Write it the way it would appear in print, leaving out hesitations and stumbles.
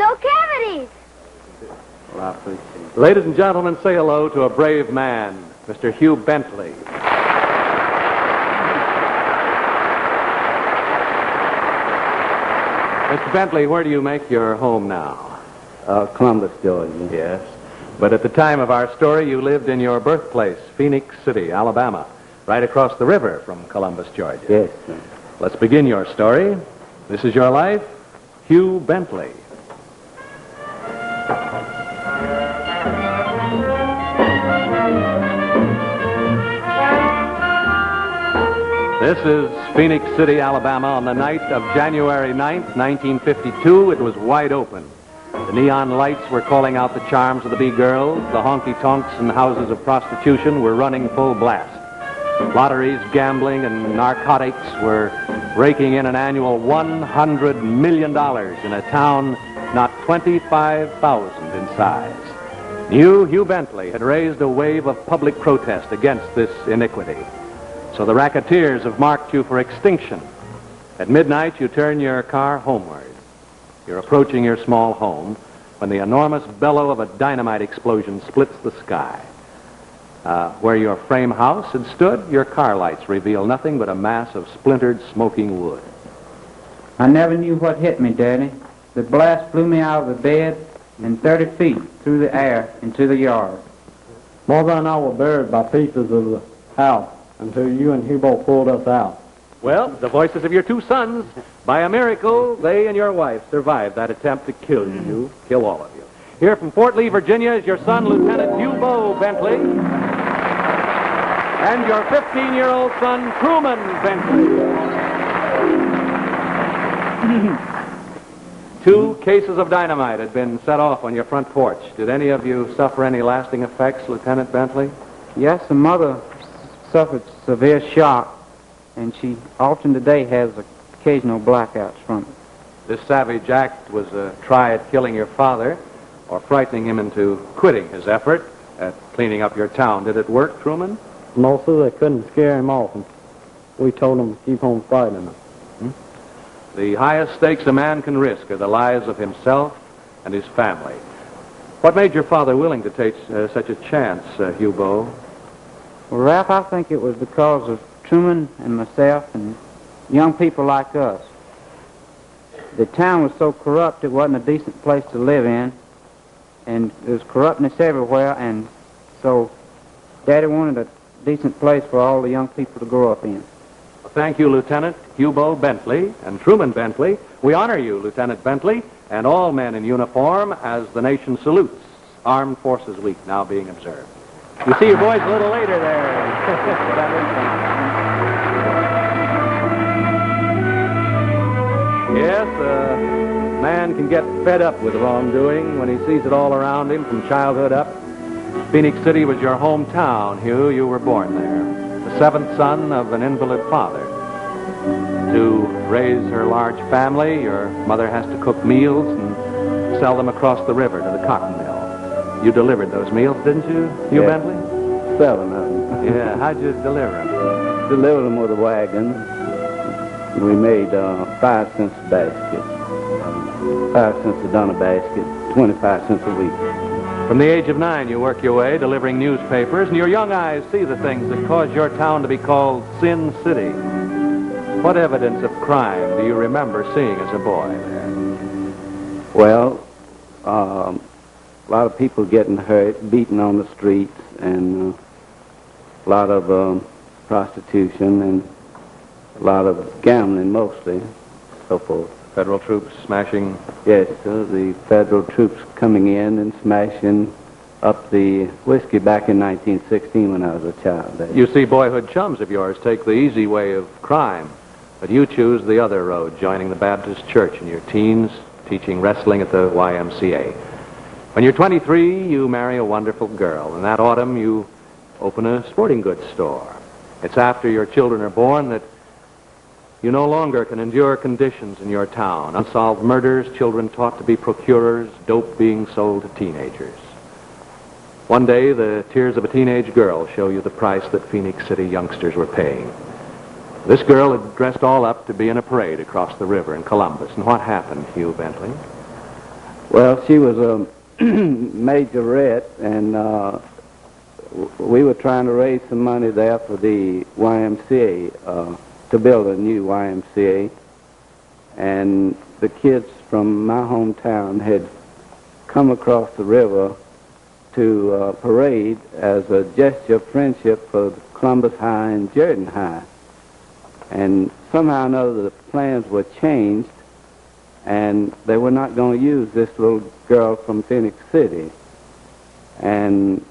No cavities. Well, I appreciate it. Ladies and gentlemen, say hello to a brave man, Mr. Hugh Bentley. Mr. Bentley, where do you make your home now? Columbus, Georgia. Yes. But at the time of our story, you lived in your birthplace, Phenix City, Alabama, right across the river from Columbus, Georgia. Yes, sir. Let's begin your story. This is your life, Hugh Bentley. This is Phenix City, Alabama, on the night of January 9th, 1952. It was wide open. The neon lights were calling out the charms of the B-girls. The honky-tonks and houses of prostitution were running full blast. Lotteries, gambling, and narcotics were raking in an annual $100 million in a town not 25,000 in size. Hugh Bentley had raised a wave of public protest against this iniquity. So the racketeers have marked you for extinction. At midnight, you turn your car homeward. You're approaching your small home when the enormous bellow of a dynamite explosion splits the sky. Where your frame house had stood, your car lights reveal nothing but a mass of splintered, smoking wood. I never knew what hit me, Daddy. The blast blew me out of the bed and 30 feet through the air into the yard. Mother and I were buried by pieces of the house until you and Hugo pulled us out. Well, the voices of your two sons. By a miracle, they and your wife survived that attempt to kill you, kill all of you. Here from Fort Lee, Virginia, is your son, Lieutenant Hugh Bentley, and your 15-year-old son, Truman Bentley. 2 cases of dynamite had been set off on your front porch. Did any of you suffer any lasting effects, Lieutenant Bentley? Yes, the mother suffered severe shock, and she often today has occasional blackouts from it. This savage act was a try at killing your father or frightening him into quitting his effort at cleaning up your town. Did it work, Truman? No, sir, they couldn't scare him off, and we told him to keep on fighting. The highest stakes a man can risk are the lives of himself and his family. What made your father willing to take such a chance, Hugh? Well, Ralph, I think it was because of Truman and myself and young people like us. The town was so corrupt, it wasn't a decent place to live in, and there was corruptness everywhere, and so Daddy wanted a decent place for all the young people to grow up in. Thank you, Lieutenant Hugh Bentley and Truman Bentley. We honor you, Lieutenant Bentley, and all men in uniform as the nation salutes. Armed Forces Week now being observed. You see your boys a little later there. Yes, a man can get fed up with wrongdoing when he sees it all around him from childhood up. Phenix City was your hometown, Hugh. You were born there. The 7th son of an invalid father. To raise her large family, your mother has to cook meals and sell them across the river to the cotton mill. You delivered those meals, didn't you, Hugh Bentley? 7 of them. Yeah, how'd you deliver them? Delivered them with a wagon. We made 5 cents a basket. 5 cents a dozen a basket, 25 cents a week. From the age of 9, you work your way delivering newspapers, and your young eyes see the things that cause your town to be called Sin City. What evidence of crime do you remember seeing as a boy there? Well, a lot of people getting hurt, beaten on the streets, and a lot of prostitution, and a lot of gambling mostly, so forth. Federal troops smashing? Yes, sir, the federal troops coming in and smashing up the whiskey back in 1916 when I was a child. You see boyhood chums of yours take the easy way of crime, but you choose the other road, joining the Baptist church in your teens, teaching wrestling at the YMCA. When you're 23, you marry a wonderful girl, and that autumn you open a sporting goods store. It's after your children are born that you no longer can endure conditions in your town. Unsolved murders, children taught to be procurers, dope being sold to teenagers. One day, the tears of a teenage girl show you the price that Phenix City youngsters were paying. This girl had dressed all up to be in a parade across the river in Columbus. And what happened, Hugh Bentley? Well, she was a majorette, and we were trying to raise some money there for the YMCA, to build a new YMCA. And the kids from my hometown had come across the river to parade as a gesture of friendship for Columbus High and Jordan High. And somehow or another the plans were changed, and they were not going to use this little girl from Phenix City. And